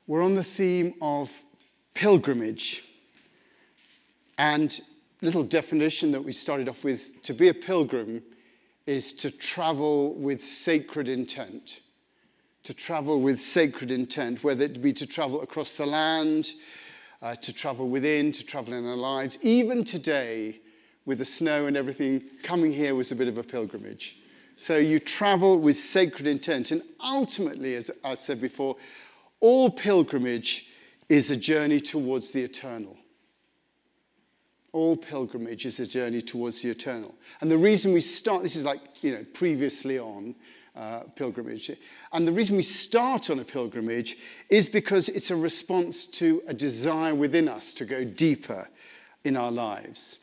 We're on the theme of pilgrimage. And little definition that we started off with, to be a pilgrim is to travel with sacred intent. To travel with sacred intent, whether it be to travel across the land, to travel within, to travel in our lives. Even today, with the snow and everything, coming here was a bit of a pilgrimage. So you travel with sacred intent. And ultimately, as I said before, all pilgrimage is a journey towards the eternal. All pilgrimage is a journey towards the eternal. And the reason we start, this is like, previously on pilgrimage. And the reason we start on a pilgrimage is because it's a response to a desire within us to go deeper in our lives.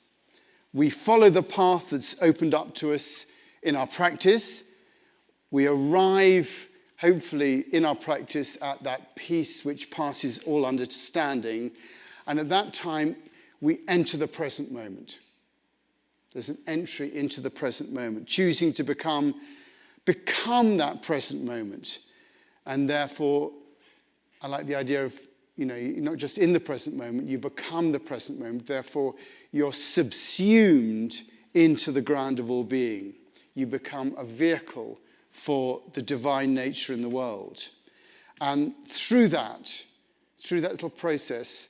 We follow the path that's opened up to us in our practice. We arrive, hopefully, in our practice at that peace which passes all understanding. And at that time, we enter the present moment. There's an entry into the present moment, choosing to become that present moment. And therefore, I like the idea of, you're not just in the present moment, you become the present moment. Therefore, you're subsumed into the ground of all being. You become a vehicle for the divine nature in the world. And through that little process,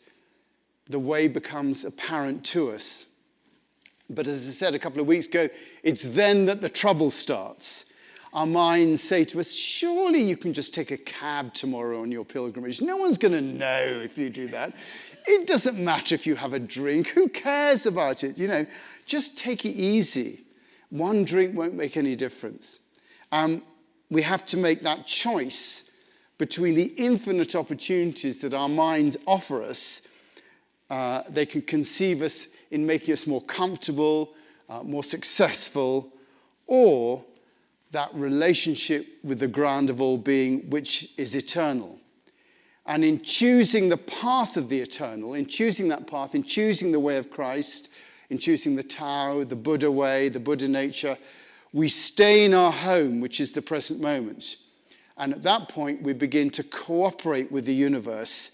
the way becomes apparent to us. But as I said a couple of weeks ago, it's then that the trouble starts. Our minds say to us, surely you can just take a cab tomorrow on your pilgrimage. No one's going to know if you do that. It doesn't matter if you have a drink. Who cares about it? Just take it easy. One drink won't make any difference. We have to make that choice between the infinite opportunities that our minds offer us. They can conceive us in making us more comfortable, more successful, or that relationship with the ground of all being, which is eternal. And in choosing the path of the eternal, in choosing that path, in choosing the way of Christ, in choosing the Tao, the Buddha way, the Buddha nature, we stay in our home, which is the present moment. And at that point, we begin to cooperate with the universe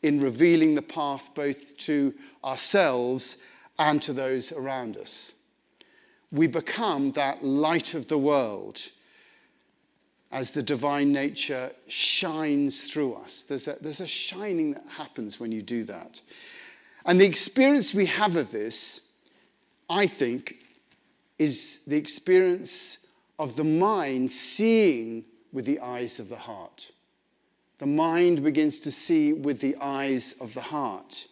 in revealing the path both to ourselves and to those around us. We become that light of the world as the divine nature shines through us. There's a shining that happens when you do that. And the experience we have of this, I think, is the experience of the mind seeing with the eyes of the heart. The mind begins to see with the eyes of the heart.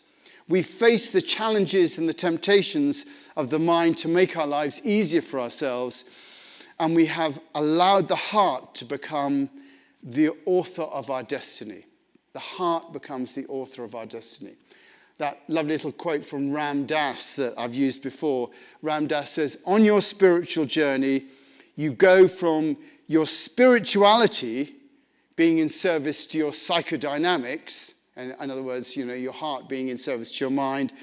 We face the challenges and the temptations of the mind to make our lives easier for ourselves, and we have allowed the heart to become the author of our destiny. The heart becomes the author of our destiny. That lovely little quote from Ram Dass that I've used before. Ram Dass says, on your spiritual journey, you go from your spirituality being in service to your psychodynamics, and in other words, your heart being in service to your mind,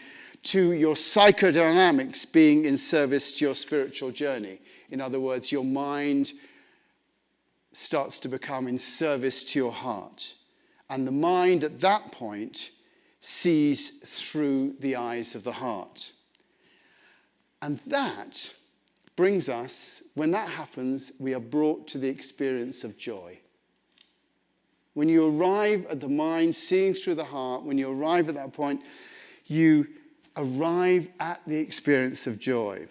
to your psychodynamics being in service to your spiritual journey. In other words, your mind starts to become in service to your heart. And the mind at that point sees through the eyes of the heart. And that brings us, when that happens, we are brought to the experience of joy. When you arrive at the mind seeing through the heart, when you arrive at that point, you arrive at the experience of joy.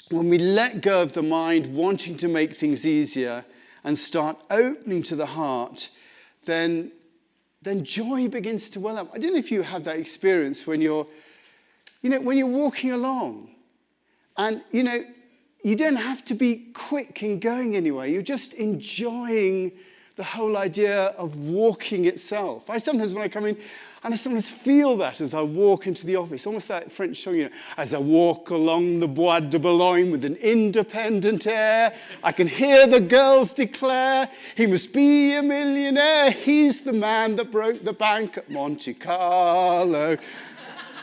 When we let go of the mind wanting to make things easier and start opening to the heart, then joy begins to well up. I don't know if you have that experience when you're walking along and, you don't have to be quick in going anywhere. You're just enjoying the whole idea of walking itself. Sometimes when I come in, and I sometimes feel that as I walk into the office, almost like French song, as I walk along the Bois de Boulogne with an independent air, I can hear the girls declare, he must be a millionaire, he's the man that broke the bank at Monte Carlo.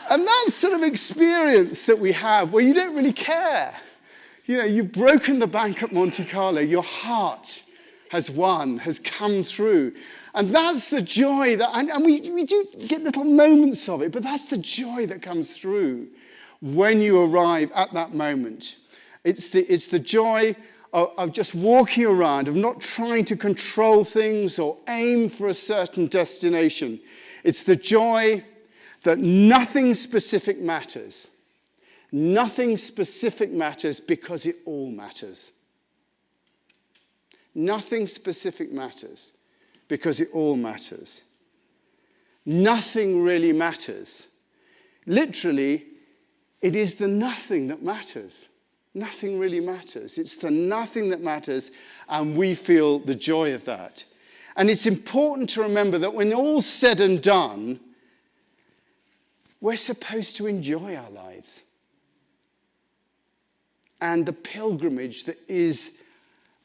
And that sort of experience that we have where you don't really care. You've broken the bank at Monte Carlo, your heart has won, has come through. And that's the joy that, and we do get little moments of it, but that's the joy that comes through when you arrive at that moment. It's the joy of just walking around, of not trying to control things or aim for a certain destination. It's the joy that nothing specific matters. Nothing specific matters because it all matters. Nothing specific matters because it all matters. Nothing really matters. Literally, it is the nothing that matters. Nothing really matters. It's the nothing that matters, and we feel the joy of that. And it's important to remember that when all's said and done, we're supposed to enjoy our lives. And the pilgrimage that is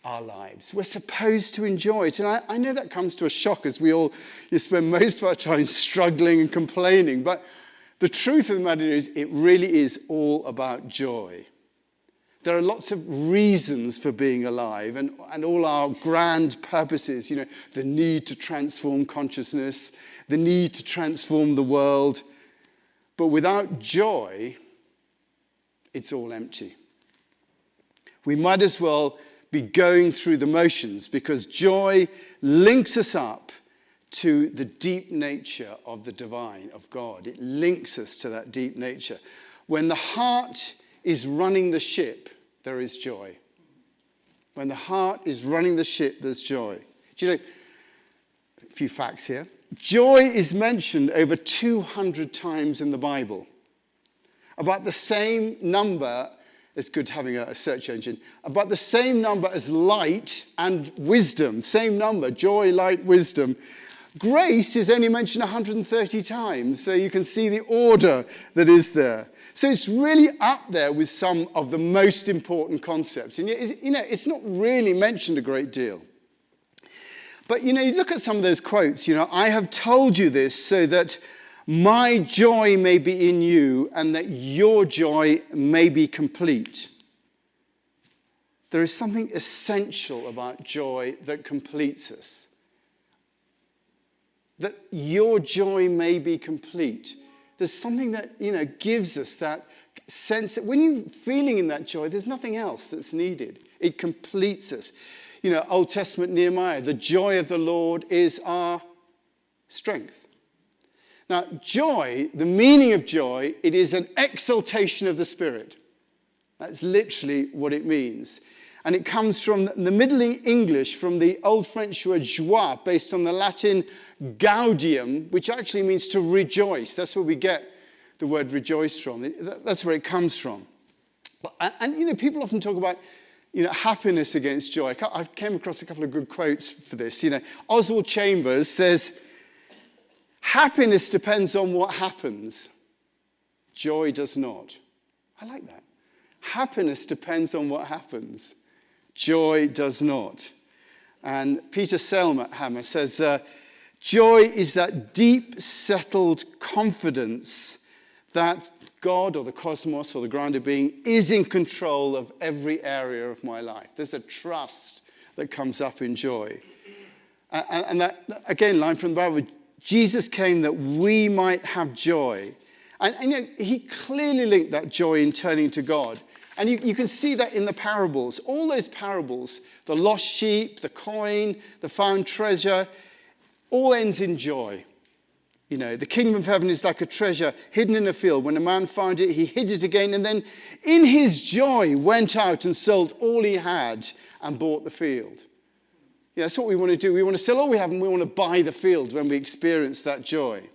our lives. We're supposed to enjoy it. And I know that comes to a shock as we all spend most of our time struggling and complaining. But the truth of the matter is, it really is all about joy. There are lots of reasons for being alive and all our grand purposes, the need to transform consciousness, the need to transform the world. But without joy, it's all empty. We might as well be going through the motions because joy links us up to the deep nature of the divine, of God. It links us to that deep nature. When the heart is running the ship, there is joy. When the heart is running the ship, there's joy. Do you know, a few facts here. Joy is mentioned over 200 times in the Bible. About the same number, it's good having a search engine, about the same number as light and wisdom. Same number, joy, light, wisdom. Grace is only mentioned 130 times, so you can see the order that is there. So it's really up there with some of the most important concepts. And it's not really mentioned a great deal. But, you look at some of those quotes, I have told you this so that my joy may be in you and that your joy may be complete. There is something essential about joy that completes us. That your joy may be complete. There's something that, gives us that sense that when you're feeling in that joy, there's nothing else that's needed. It completes us. Old Testament Nehemiah, the joy of the Lord is our strength. Now, joy, the meaning of joy, it is an exaltation of the Spirit. That's literally what it means. And it comes from the Middle English, from the Old French word joie, based on the Latin gaudium, which actually means to rejoice. That's where we get the word rejoice from. That's where it comes from. And people often talk about, happiness against joy. I came across a couple of good quotes for this. Oswald Chambers says, happiness depends on what happens. Joy does not. I like that. Happiness depends on what happens. Joy does not. And Peter Selhammer says, joy is that deep, settled confidence that God or the cosmos or the grounded being is in control of every area of my life. There's a trust that comes up in joy. And that, again, line from the Bible, Jesus came that we might have joy. And he clearly linked that joy in turning to God. And you can see that in the parables. All those parables, the lost sheep, the coin, the found treasure, all ends in joy. The kingdom of heaven is like a treasure hidden in a field. When a man found it, he hid it again, and then in his joy went out and sold all he had and bought the field. That's what we want to do. We want to sell all we have and we want to buy the field when we experience that joy.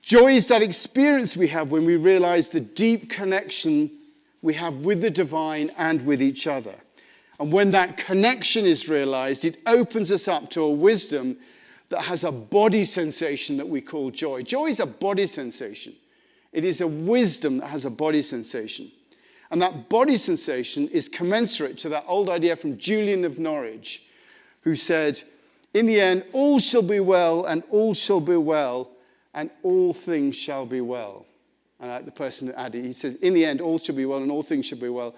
Joy is that experience we have when we realize the deep connection we have with the divine and with each other. And when that connection is realized, it opens us up to a wisdom that has a body sensation that we call joy. Joy is a body sensation. It is a wisdom that has a body sensation. And that body sensation is commensurate to that old idea from Julian of Norwich, who said, in the end, all shall be well, and all shall be well, and all things shall be well. And the person added, he says, in the end, all shall be well, and all things shall be well,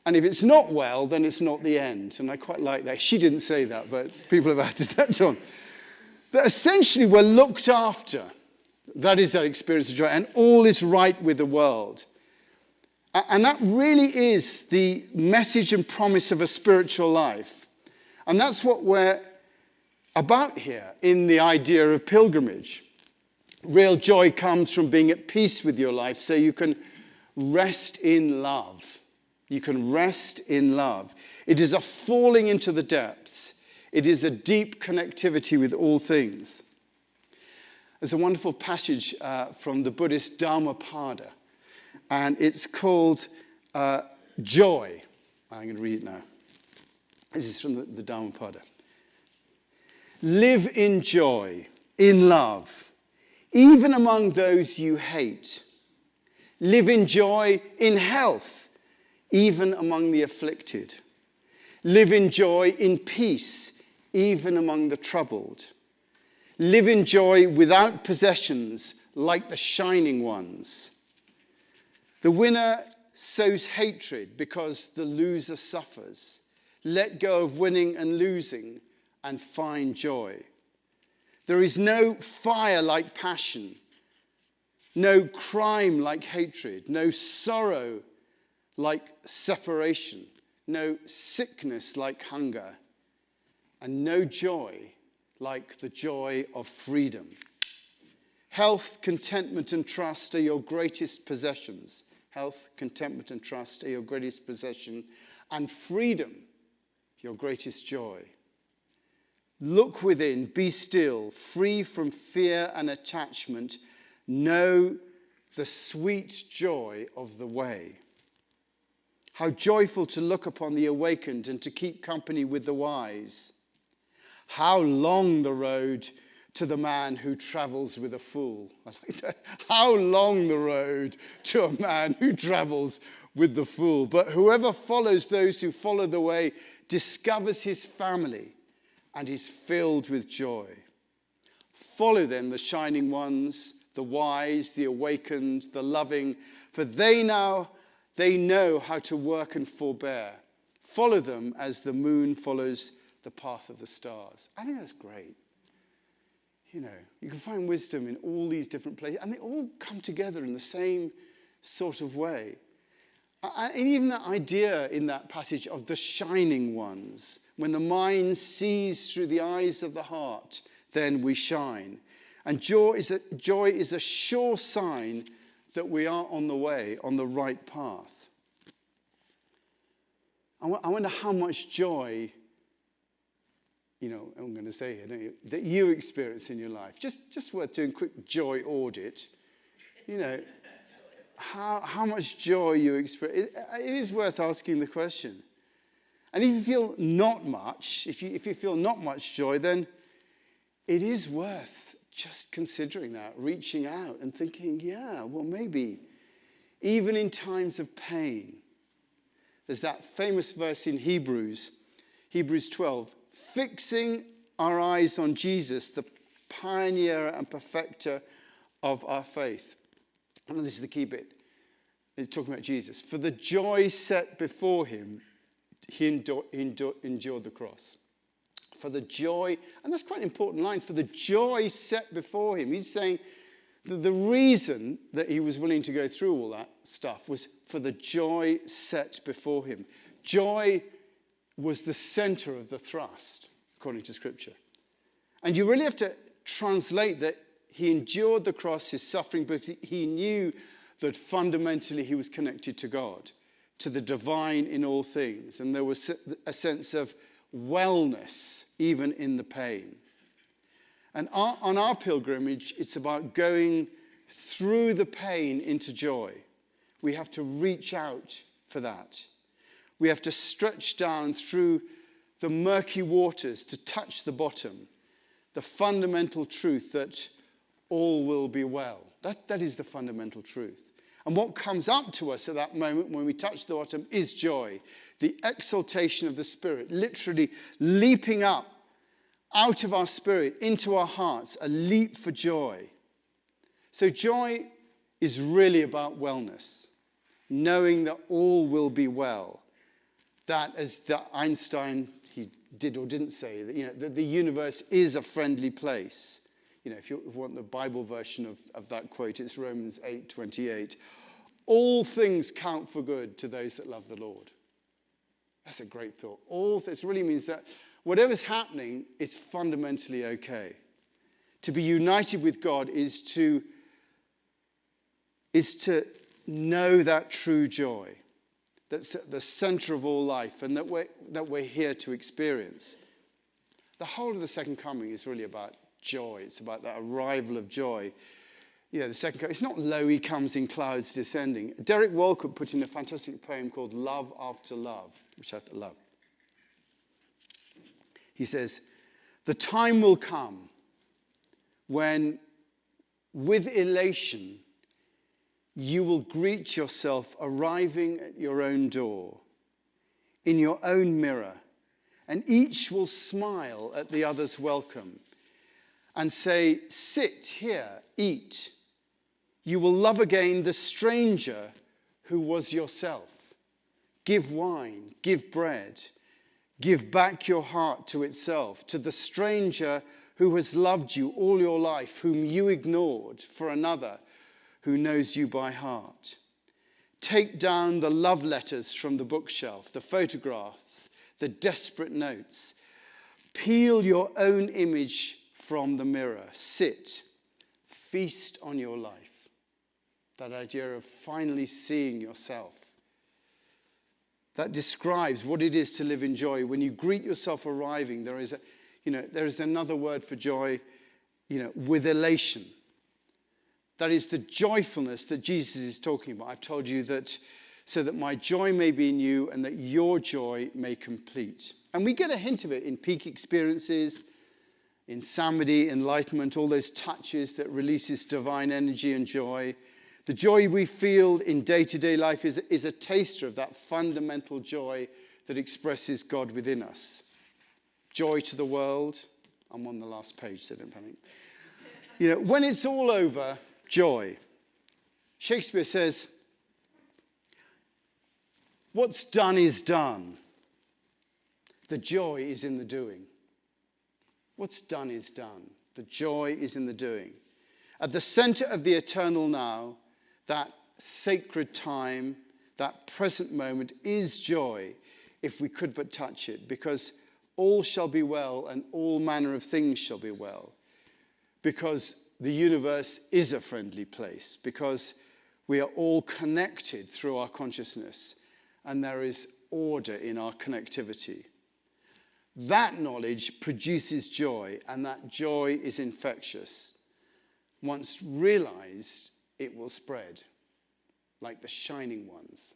And if it's not well, then it's not the end. And I quite like that. She didn't say that, but people have added that on. That essentially we're looked after. That is that experience of joy. And all is right with the world. And that really is the message and promise of a spiritual life. And that's what we're about here in the idea of pilgrimage. Real joy comes from being at peace with your life so you can rest in love. You can rest in love. It is a falling into the depths. It is a deep connectivity with all things. There's a wonderful passage from the Buddhist Dhammapada, and it's called Joy. I'm going to read it now. This is from the Dhammapada. Live in joy, in love, even among those you hate. Live in joy, in health, even among the afflicted. Live in joy, in peace, even among the troubled. Live in joy without possessions, like the shining ones. The winner sows hatred because the loser suffers. Let go of winning and losing and find joy. There is no fire like passion, no crime like hatred, no sorrow like separation, no sickness like hunger, and no joy like the joy of freedom. Health, contentment, and trust are your greatest possessions. Health, contentment, and trust are your greatest possession, and freedom, your greatest joy. Look within, be still, free from fear and attachment. Know the sweet joy of the way. How joyful to look upon the awakened and to keep company with the wise. How long the road to the man who travels with a fool. I like that. How long the road to a man who travels with the fool. But whoever follows those who follow the way discovers his family and is filled with joy. Follow then the shining ones, the wise, the awakened, the loving, for they know how to work and forbear. Follow them as the moon follows the path of the stars. I think that's great. You know, you can find wisdom in all these different places, and they all come together in the same sort of way. And even that idea in that passage of the shining ones, when the mind sees through the eyes of the heart, then we shine. And joy is a sure sign that we are on the way, on the right path. I wonder how much joy, you know, I'm going to say here, don't you, that you experience in your life. Just worth doing a quick joy audit. You know, how much joy you experience. It is worth asking the question. And if you feel not much, if you feel not much joy, then it is worth just considering that, reaching out and thinking, yeah, well, maybe, even in times of pain. There's that famous verse in Hebrews 12, fixing our eyes on Jesus, the pioneer and perfecter of our faith. And this is the key bit. It's talking about Jesus. For the joy set before him, he endured the cross. For the joy, and that's quite an important line, for the joy set before him. He's saying that the reason that he was willing to go through all that stuff was for the joy set before him. Joy was the center of the thrust, according to Scripture. And you really have to translate that he endured the cross, his suffering, because he knew that fundamentally he was connected to God, to the divine in all things. And there was a sense of wellness, even in the pain. And on our pilgrimage, it's about going through the pain into joy. We have to reach out for that. We have to stretch down through the murky waters to touch the bottom, the fundamental truth that all will be well. That is the fundamental truth. And what comes up to us at that moment when we touch the bottom is joy, the exaltation of the Spirit, literally leaping up out of our spirit into our hearts, a leap for joy. So joy is really about wellness, knowing that all will be well. that, as Einstein, he did or didn't say, that, that the universe is a friendly place. If you want the Bible version of that quote, it's Romans 8:28. All things count for good to those that love the Lord. That's a great thought. This really means that whatever's happening, it's fundamentally okay. To be united with God is to know that true joy that's at the center of all life and that we're here to experience. The whole of the second coming is really about joy. It's about that arrival of joy. The second coming, it's not lo, he comes in clouds descending. Derek Walcott put in a fantastic poem called Love After Love, which I love. He says, the time will come when, with elation, you will greet yourself arriving at your own door, in your own mirror, and each will smile at the other's welcome and say, sit here, eat. You will love again the stranger who was yourself. Give wine, give bread, give back your heart to itself, to the stranger who has loved you all your life, whom you ignored for another who knows you by heart. Take down the love letters from the bookshelf, the photographs, the desperate notes. Peel your own image from the mirror. Sit, feast on your life. That idea of finally seeing yourself. That describes what it is to live in joy. When you greet yourself arriving, there is another word for joy, with elation. That is the joyfulness that Jesus is talking about. I've told you that so that my joy may be in you and that your joy may complete. And we get a hint of it in peak experiences, in samadhi, enlightenment, all those touches that releases divine energy and joy. The joy we feel in day-to-day life is a taster of that fundamental joy that expresses God within us. Joy to the world. I'm on the last page, so don't panic. When it's all over, joy. Shakespeare says, what's done is done. The joy is in the doing. What's done is done. The joy is in the doing. At the center of the eternal now, that sacred time, that present moment is joy, if we could but touch it, because all shall be well and all manner of things shall be well. Because the universe is a friendly place, because we are all connected through our consciousness, and there is order in our connectivity. That knowledge produces joy, and that joy is infectious. Once realized, it will spread like the shining ones.